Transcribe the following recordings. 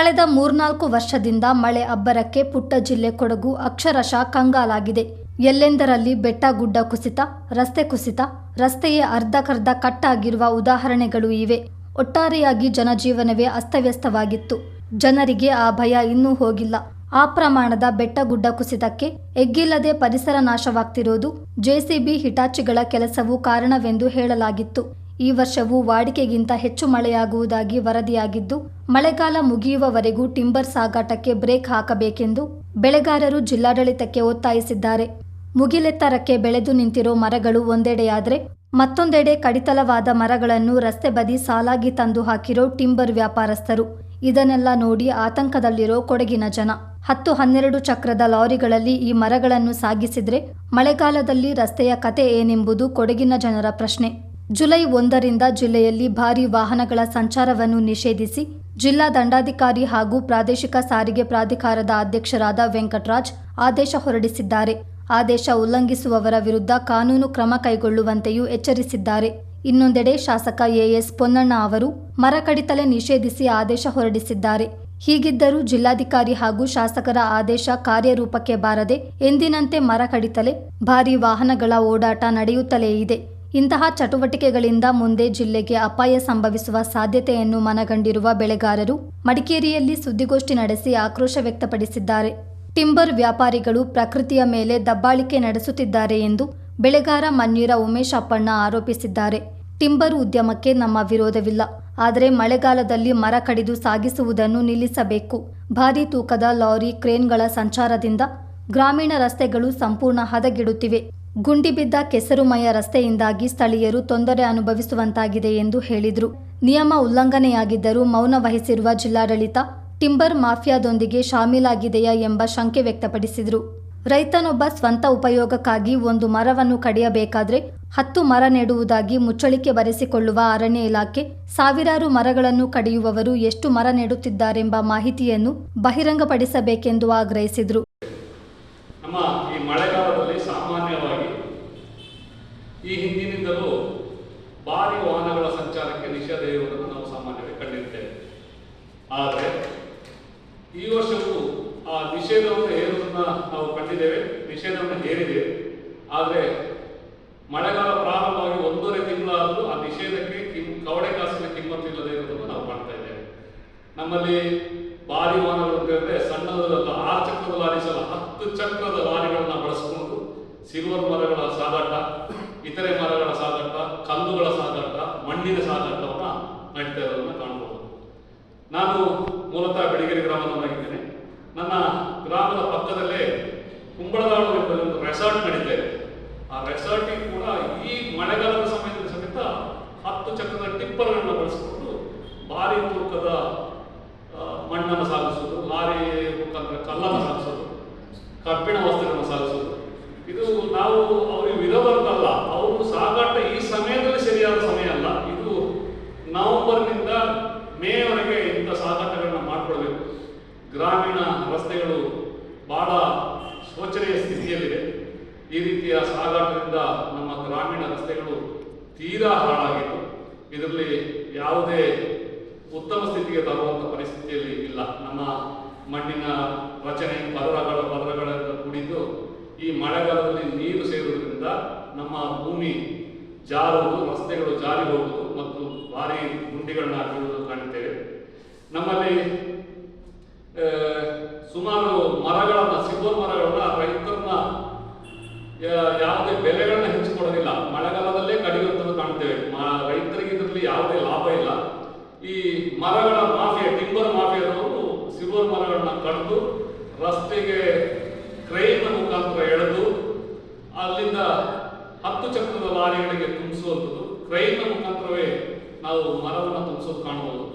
ಕಳೆದ 3-4 ವರ್ಷದಿಂದ ಮಳೆ ಅಬ್ಬರಕ್ಕೆ ಪುಟ್ಟ ಜಿಲ್ಲೆ ಕೊಡಗು ಅಕ್ಷರಶಃ ಕಂಗಾಲಾಗಿದೆ. ಎಲ್ಲೆಂದರಲ್ಲಿ ಬೆಟ್ಟ ಗುಡ್ಡ ಕುಸಿತ, ರಸ್ತೆ ಕುಸಿತ, ರಸ್ತೆಯೇ ಅರ್ಧಕರ್ಧ ಕಟ್ಟಾಗಿರುವ ಉದಾಹರಣೆಗಳು ಇವೆ. ಒಟ್ಟಾರೆಯಾಗಿ ಜನಜೀವನವೇ ಅಸ್ತವ್ಯಸ್ತವಾಗಿತ್ತು. ಜನರಿಗೆ ಆ ಭಯ ಇನ್ನೂ ಹೋಗಿಲ್ಲ. ಆ ಪ್ರಮಾಣದ ಬೆಟ್ಟ ಗುಡ್ಡ ಕುಸಿತಕ್ಕೆ ಎಗ್ಗಿಲ್ಲದೆ ಪರಿಸರ ನಾಶವಾಗ್ತಿರೋದು ಜೆಸಿಬಿ ಹಿಟಾಚಿಗಳ ಕೆಲಸವೂ ಕಾರಣವೆಂದು ಹೇಳಲಾಗಿತ್ತು. ಈ ವರ್ಷವೂ ವಾಡಿಕೆಗಿಂತ ಹೆಚ್ಚು ಮಳೆಯಾಗುವುದಾಗಿ ವರದಿಯಾಗಿದ್ದು, ಮಳೆಗಾಲ ಮುಗಿಯುವವರೆಗೂ ಟಿಂಬರ್ ಸಾಗಾಟಕ್ಕೆ ಬ್ರೇಕ್ ಹಾಕಬೇಕೆಂದು ಬೆಳೆಗಾರರು ಜಿಲ್ಲಾಡಳಿತಕ್ಕೆ ಒತ್ತಾಯಿಸಿದ್ದಾರೆ. ಮುಗಿಲೆತ್ತರಕ್ಕೆ ಬೆಳೆದು ನಿಂತಿರೋ ಮರಗಳು ಒಂದೆಡೆಯಾದರೆ, ಮತ್ತೊಂದೆಡೆ ಕಡಿತಲವಾದ ಮರಗಳನ್ನು ರಸ್ತೆ ಬದಿ ಸಾಲಾಗಿ ತಂದು ಹಾಕಿರೋ ಟಿಂಬರ್ ವ್ಯಾಪಾರಸ್ಥರು. ಇದನ್ನೆಲ್ಲ ನೋಡಿ ಆತಂಕದಲ್ಲಿರೋ ಕೊಡಗಿನ ಜನ 10-12 ಚಕ್ರದ ಲಾರಿಗಳಲ್ಲಿ ಈ ಮರಗಳನ್ನು ಸಾಗಿಸಿದ್ರೆ ಮಳೆಗಾಲದಲ್ಲಿ ರಸ್ತೆಯ ಕತೆ ಏನೆಂಬುದು ಕೊಡಗಿನ ಜನರ ಪ್ರಶ್ನೆ. ಜುಲೈ 1ರಿಂದ ಜಿಲ್ಲೆಯಲ್ಲಿ ಭಾರೀ ವಾಹನಗಳ ಸಂಚಾರವನ್ನು ನಿಷೇಧಿಸಿ ಜಿಲ್ಲಾ ದಂಡಾಧಿಕಾರಿ ಹಾಗೂ ಪ್ರಾದೇಶಿಕ ಸಾರಿಗೆ ಪ್ರಾಧಿಕಾರದ ಅಧ್ಯಕ್ಷರಾದ ವೆಂಕಟರಾಜ್ ಆದೇಶ ಹೊರಡಿಸಿದ್ದಾರೆ. ಆದೇಶ ಉಲ್ಲಂಘಿಸುವವರ ವಿರುದ್ಧ ಕಾನೂನು ಕ್ರಮ ಕೈಗೊಳ್ಳುವಂತೆಯೂ ಎಚ್ಚರಿಸಿದ್ದಾರೆ. ಇನ್ನೊಂದೆಡೆ ಶಾಸಕ ಎಎಸ್ ಪೊನ್ನಣ್ಣ ಅವರು ಮರ ಕಡಿತಲೆ ನಿಷೇಧಿಸಿ ಆದೇಶ ಹೊರಡಿಸಿದ್ದಾರೆ. ಹೀಗಿದ್ದರೂ ಜಿಲ್ಲಾಧಿಕಾರಿ ಹಾಗೂ ಶಾಸಕರ ಆದೇಶ ಕಾರ್ಯರೂಪಕ್ಕೆ ಬಾರದೆ ಎಂದಿನಂತೆ ಮರ ಕಡಿತಲೆ, ಭಾರೀ ವಾಹನಗಳ ಓಡಾಟ ನಡೆಯುತ್ತಲೇ ಇದೆ. ಇಂತಹ ಚಟುವಟಿಕೆಗಳಿಂದ ಮುಂದೆ ಜಿಲ್ಲೆಗೆ ಅಪಾಯ ಸಂಭವಿಸುವ ಸಾಧ್ಯತೆಯನ್ನು ಮನಗಂಡಿರುವ ಬೆಳೆಗಾರರು ಮಡಿಕೇರಿಯಲ್ಲಿ ಸುದ್ದಿಗೋಷ್ಠಿ ನಡೆಸಿ ಆಕ್ರೋಶ ವ್ಯಕ್ತಪಡಿಸಿದ್ದಾರೆ. ಟಿಂಬರ್ ವ್ಯಾಪಾರಿಗಳು ಪ್ರಕೃತಿಯ ಮೇಲೆ ದಬ್ಬಾಳಿಕೆ ನಡೆಸುತ್ತಿದ್ದಾರೆ ಎಂದು ಬೆಳೆಗಾರ ಮನ್ನೀರ ಉಮೇಶ್ ಅಪ್ಪಣ್ಣ ಆರೋಪಿಸಿದ್ದಾರೆ. ಟಿಂಬರ್ ಉದ್ಯಮಕ್ಕೆ ನಮ್ಮ ವಿರೋಧವಿಲ್ಲ, ಆದರೆ ಮಳೆಗಾಲದಲ್ಲಿ ಮರ ಕಡಿದು ಸಾಗಿಸುವುದನ್ನು ನಿಲ್ಲಿಸಬೇಕು. ಭಾರೀ ತೂಕದ ಲಾರಿ, ಕ್ರೇನ್ಗಳ ಸಂಚಾರದಿಂದ ಗ್ರಾಮೀಣ ರಸ್ತೆಗಳು ಸಂಪೂರ್ಣ ಹದಗೆಡುತ್ತಿವೆ. ಗುಂಡಿಬಿದ್ದ ಕೆಸರುಮಯ ರಸ್ತೆಯಿಂದಾಗಿ ಸ್ಥಳೀಯರು ತೊಂದರೆ ಅನುಭವಿಸುವಂತಾಗಿದೆ ಎಂದು ಹೇಳಿದರು. ನಿಯಮ ಉಲ್ಲಂಘನೆಯಾಗಿದ್ದರೂ ಮೌನ ವಹಿಸಿರುವ ಜಿಲ್ಲಾಡಳಿತ ಟಿಂಬರ್ ಮಾಫಿಯಾದೊಂದಿಗೆ ಶಾಮೀಲಾಗಿದೆಯಾ ಎಂಬ ಶಂಕೆ ವ್ಯಕ್ತಪಡಿಸಿದರು. ರೈತನೊಬ್ಬ ಸ್ವಂತ ಉಪಯೋಗಕ್ಕಾಗಿ ಒಂದು ಮರವನ್ನು ಕಡಿಯಬೇಕಾದ್ರೆ 10 ಮರ ನೆಡುವುದಾಗಿ ಮುಚ್ಚಳಿಕೆ ಬರೆಸಿಕೊಳ್ಳುವ ಅರಣ್ಯ ಇಲಾಖೆ ಸಾವಿರಾರು ಮರಗಳನ್ನು ಕಡಿಯುವವರು ಎಷ್ಟು ಮರ ನೆಡುತ್ತಿದ್ದಾರೆಂಬ ಮಾಹಿತಿಯನ್ನು ಬಹಿರಂಗಪಡಿಸಬೇಕೆಂದು ಆಗ್ರಹಿಸಿದರು. ನಮ್ಮ ಈ ಮಳೆಗಾಲದಲ್ಲಿ ಸಾಮಾನ್ಯವಾಗಿ ಈ ಹಿಂದಿನಿಂದಲೂ ಭಾರಿ ವಾಹನಗಳ ಸಂಚಾರಕ್ಕೆ ನಿಷೇಧ ಇರುವುದನ್ನು ನಾವು ಸಾಮಾನ್ಯವಾಗಿ ಕಂಡಿರ್ತೇವೆ. ಆದರೆ ಈ ವರ್ಷವೂ ಆ ನಿಷೇಧವನ್ನು ಹೇರುವುದನ್ನು ನಾವು ಕಂಡಿದ್ದೇವೆ, ನಿಷೇಧವನ್ನು ಹೇರಿದ್ದೇವೆ. ಆದರೆ ಮಳೆಗಾಲ ಪ್ರಾರಂಭವಾಗಿ 1.5 ತಿಂಗಳಾದರೂ ಆ ನಿಷೇಧಕ್ಕೆ ಕವಡೆ ಕಾಸಿನ ಕಿಮ್ಮತ್ತು ಇಲ್ಲದೆ ಇರುವುದನ್ನು ನಾವು ಕಾಣ್ತಾ ಇದ್ದೇವೆ. ನಮ್ಮಲ್ಲಿ ಭಾರಿ ವಾಹನಗಳು ಅಂತ ಹೇಳಿದ್ರೆ ಸಣ್ಣದಲ್ಲ, 6 ಚಕ್ರದ ಲಾರಿ ಸಲ 10 ಚಕ್ರದ ಲಾರಿಗಳನ್ನ ಬಳಸಿಕೊಂಡು ಸಿಲ್ವರ್ ಮರಗಳ ಸಾಗಾಟ, ಇತರೆ ಮರಗಳ ಸಾಗಾಟ, ಕಲ್ಲುಗಳ ಸಾಗಾಟ, ಮಣ್ಣಿನ ಸಾಗಾಟವನ್ನು ನಡೀತಾ ಇರೋದನ್ನು ಕಾಣಬಹುದು. ನಾನು ಮೂಲತಃ ಬೆಳಗೆರೆ ಗ್ರಾಮದವನಾಗಿದ್ದೇನೆ. ನನ್ನ ಗ್ರಾಮದ ಪಕ್ಕದಲ್ಲೇ ಕುಂಬಳದಾಳು ಎಂಬಲ್ಲಿ ಒಂದು ರೆಸಾರ್ಟ್ ನಡೀತಾ ಇದೆ. ಆ ರೆಸಾರ್ಟಿಗೆ ಕೂಡ ಈ ಮಳೆಗಾಲದ ಸಮಯದಲ್ಲಿ ಸಮೇತ 10 ಚಕ್ರದ ಟಿಪ್ಪರ್ಗಳನ್ನು ಬಳಸಿಕೊಂಡು ಭಾರಿ ತೂಕದ ಮಣ್ಣನ್ನು ಸಾಗಿಸೋದು, ಲಾರಿ ಮುಖಾಂತರ ಕಲ್ಲನ್ನು ಸಾಗಿಸೋದು, ಕಬ್ಬಿಣ ವಸ್ತುಗಳನ್ನು ಸಾಗಿಸೋದು, ಇದು ನಾವು ಅವ್ರಿಗೆ ವಿರೋಧ ಅಂತಲ್ಲ, ಅವರು ಸಾಗಾಟ ಈ ಸಮಯದಲ್ಲಿ ಸರಿಯಾದ ಸಮಯ ಅಲ್ಲ. ಇದು ನವೆಂಬರ್ನಿಂದ ಮೇವರೆಗೆ ಇಂಥ ಸಾಗಾಟಗಳನ್ನ ಮಾಡಿಕೊಳ್ಬೇಕು. ಗ್ರಾಮೀಣ ರಸ್ತೆಗಳು ಬಹಳ ಶೋಚನೀಯ ಸ್ಥಿತಿಯಲ್ಲಿದೆ. ಈ ರೀತಿಯ ಸಾಗಾಟದಿಂದ ನಮ್ಮ ಗ್ರಾಮೀಣ ರಸ್ತೆಗಳು ತೀರಾ ಹಾಳಾಗಿದ್ದು, ಇದರಲ್ಲಿ ಯಾವುದೇ ಉತ್ತಮ ಸ್ಥಿತಿಗೆ ತರುವಂಥ ಪರಿಸ್ಥಿತಿಯಲ್ಲಿ ಇಲ್ಲ. ನಮ್ಮ ಮಣ್ಣಿನ ರಚನೆ ಪದರಗಳಿಂದ ಕೂಡಿದ್ದು ಈ ಮಳೆಗಾಲದಲ್ಲಿ ನೀರು ಸೇರುವುದರಿಂದ ನಮ್ಮ ಭೂಮಿ ಜಾರುವುದು, ರಸ್ತೆಗಳು ಜಾರಿ ಹೋಗುವುದು ಮತ್ತು ಭಾರಿ ಗುಂಡಿಗಳನ್ನ ಹಾಕುವುದು ಕಾಣುತ್ತೇವೆ. ನಮ್ಮಲ್ಲಿ ಸುಮಾರು ಮರಗಳನ್ನ, ಸಿಲ್ವರ್ ಮರಗಳನ್ನ ರೈತರನ್ನ ಯಾವುದೇ ಬೆಲೆಗಳನ್ನ ಹೆಚ್ಚು ಕೊಡೋದಿಲ್ಲ, ಮಳೆಗಾಲದಲ್ಲೇ ಕಡಿಯುವಂಥದ್ದು ಕಾಣ್ತೇವೆ. ರೈತರಿಗೆ ಇದರಲ್ಲಿ ಯಾವುದೇ ಲಾಭ ಇಲ್ಲ. ಈ ಮರಗಳ ಮಾಫಿಯಾ, ಟಿಂಬರ್ ಮಾಫಿಯಾದವರು ಸಿಲ್ವರ್ ಮರಗಳನ್ನ ಕಡಿದು ರಸ್ತೆಗೆ ಕ್ರೈನ್ ಮುಖಾಂತರ ಎಳೆದು ಅಲ್ಲಿಂದ 10 ಚಕ್ರದ ಲಾರಿಗಳಿಗೆ ತುಂಬಿಸುವಂಥದ್ದು, ಕ್ರೈನ್ ಮುಖಾಂತರವೇ ನಾವು ಮರವನ್ನು ತುಂಬಿಸೋದು ಕಾಣಬಹುದು.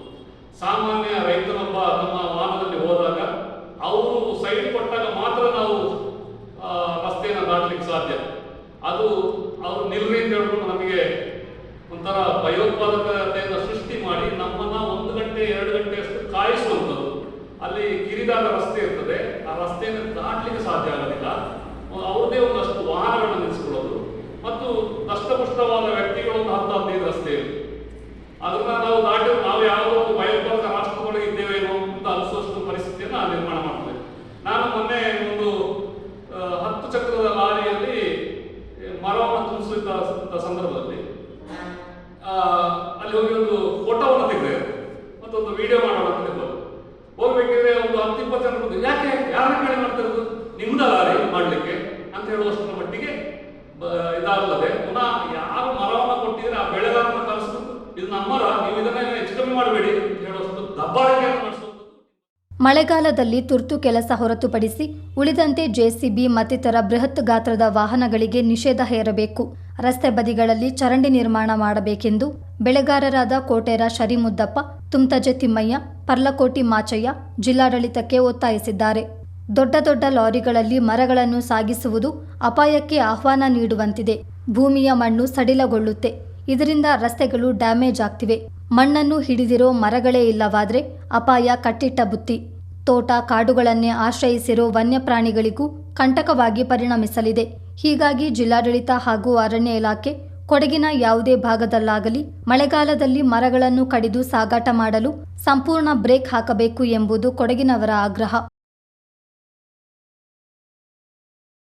ಸಾಮಾನ್ಯ ರೈತನೊಬ್ಬ ನಮ್ಮ ವಾಹನದಲ್ಲಿ ಹೋದಾಗ ಅವರು ಸೈಡ್ ಕೊಟ್ಟಾಗ ಮಾತ್ರ ನಾವು ರಸ್ತೆಯನ್ನು ದಾಟಲಿಕ್ಕೆ ಸಾಧ್ಯ. ಅದು ಅವರು ನಿಲ್ರಿ ಅಂತ ಹೇಳ್ಕೊಂಡು ನಮಗೆ ಒಂಥರ ಭಯೋತ್ಪಾದಕತೆಯನ್ನು ಸೃಷ್ಟಿ ಮಾಡಿ ನಮ್ಮನ್ನ 1 ಗಂಟೆ 2 ಗಂಟೆ ಅಷ್ಟು ಕಾಯಿಸುವಂಥದ್ದು. ಅಲ್ಲಿ ಕಿರಿದಾದ ರಸ್ತೆ ಇರ್ತದೆ, ಆ ರಸ್ತೆಯನ್ನು ದಾಟಲಿಕ್ಕೆ ಸಾಧ್ಯ ಆಗೋದಿಲ್ಲ. ಅವ್ರದೇ ಒಂದಷ್ಟು ವಾಹನಗಳನ್ನು ನಿಲ್ಲಿಸಿಕೊಳ್ಳೋದು ಮತ್ತು ದಷ್ಟಪುಷ್ಟವಾದ ವ್ಯಕ್ತಿಗಳೊಂದು 10-15 ರಸ್ತೆಯಲ್ಲಿ ಅದನ್ನ ನಾವು ದಾಟಿ ನಾವು ಯಾವುದೋ ಒಂದು ಭಯೋತ್ಪಾದಕ ರಾಷ್ಟ್ರದೊಳಗೆ ಇದ್ದೇವೇನೋ ಅಂತ ಅನಿಸೋ ಅಲ್ಲಿ ಹೋಗಿ ಒಂದು ಫೋಟೋವನ್ನು ತೆಗೆದೆ ಮತ್ತೊಂದು ವಿಡಿಯೋ ಮಾಡೋಣ ಅಂತ ಹೇಳ್ಬೋದು. ಹೋಗ್ಬೇಕಿದ್ರೆ ಒಂದು 10-20 ಜನ ಬಂದು ಯಾಕೆ ಯಾರನ್ನ ಕೇಳಿ ಮಾಡ್ತಿರೋದು ನಿಮ್ದಲ್ಲ ರೀ ಮಾಡಲಿಕ್ಕೆ ಅಂತ ಹೇಳುವಷ್ಟರ ಮಟ್ಟಿಗೆ ಇದಾಗಲ್ಲದೆ ಪುನಃ ಯಾರು ಮರವನ್ನು ಕೊಟ್ಟಿದ್ರೆ ಆ ಬೆಳೆಗಾರನ ಕಲಿಸ್ಬೇಕು, ಇದು ನಮ್ಮ ಮರ, ನೀವು ಇದನ್ನ ಹೆಚ್ಚು ಕಮ್ಮಿ ಮಾಡಬೇಡಿ ಅಂತ ಹೇಳುವಷ್ಟು ದಬ್ಬಾಳಿಕೆಯನ್ನು ನಡೆಸುವುದು. ಮಳೆಗಾಲದಲ್ಲಿ ತುರ್ತು ಕೆಲಸ ಹೊರತುಪಡಿಸಿ ಉಳಿದಂತೆ ಜೆಸಿಬಿ ಮತ್ತಿತರ ಬೃಹತ್ ಗಾತ್ರದ ವಾಹನಗಳಿಗೆ ನಿಷೇಧ ಹೇರಬೇಕು. ರಸ್ತೆ ಬದಿಗಳಲ್ಲಿ ಚರಂಡಿ ನಿರ್ಮಾಣ ಮಾಡಬೇಕೆಂದು ಬೆಳೆಗಾರರಾದ ಕೋಟೇರ ಶರಿಮುದ್ದಪ್ಪ, ತುಮ್ತಜೆ ತಿಮ್ಮಯ್ಯ, ಪರ್ಲಕೋಟಿ ಮಾಚಯ್ಯ ಜಿಲ್ಲಾಡಳಿತಕ್ಕೆ ಒತ್ತಾಯಿಸಿದ್ದಾರೆ. ದೊಡ್ಡ ದೊಡ್ಡ ಲಾರಿಗಳಲ್ಲಿ ಮರಗಳನ್ನು ಸಾಗಿಸುವುದು ಅಪಾಯಕ್ಕೆ ಆಹ್ವಾನ ನೀಡುವಂತಿದೆ. ಭೂಮಿಯ ಮಣ್ಣು ಸಡಿಲಗೊಳ್ಳುತ್ತೆ. ಇದರಿಂದ ರಸ್ತೆಗಳು ಡ್ಯಾಮೇಜ್ ಆಗ್ತಿವೆ. ಮಣ್ಣನ್ನು ಹಿಡಿದಿರೋ ಮರಗಳೇ ಇಲ್ಲವಾದ್ರೆ ಅಪಾಯ ಕಟ್ಟಿಟ್ಟ ಬುತ್ತಿ. ತೋಟ ಕಾಡುಗಳನ್ನೇ ಆಶ್ರಯಿಸಿರೋ ವನ್ಯಪ್ರಾಣಿಗಳಿಗೂ ಕಂಟಕವಾಗಿ ಪರಿಣಮಿಸಲಿದೆ. ಹೀಗಾಗಿ ಜಿಲ್ಲಾಡಳಿತ ಹಾಗೂ ಅರಣ್ಯ ಇಲಾಖೆ ಕೊಡಗಿನ ಯಾವುದೇ ಭಾಗದಲ್ಲಾಗಲಿ ಮಳೆಗಾಲದಲ್ಲಿ ಮರಗಳನ್ನು ಕಡಿದು ಸಾಗಾಟ ಮಾಡಲು ಸಂಪೂರ್ಣ ಬ್ರೇಕ್ ಹಾಕಬೇಕು ಎಂಬುದು ಕೊಡಗಿನವರ ಆಗ್ರಹ.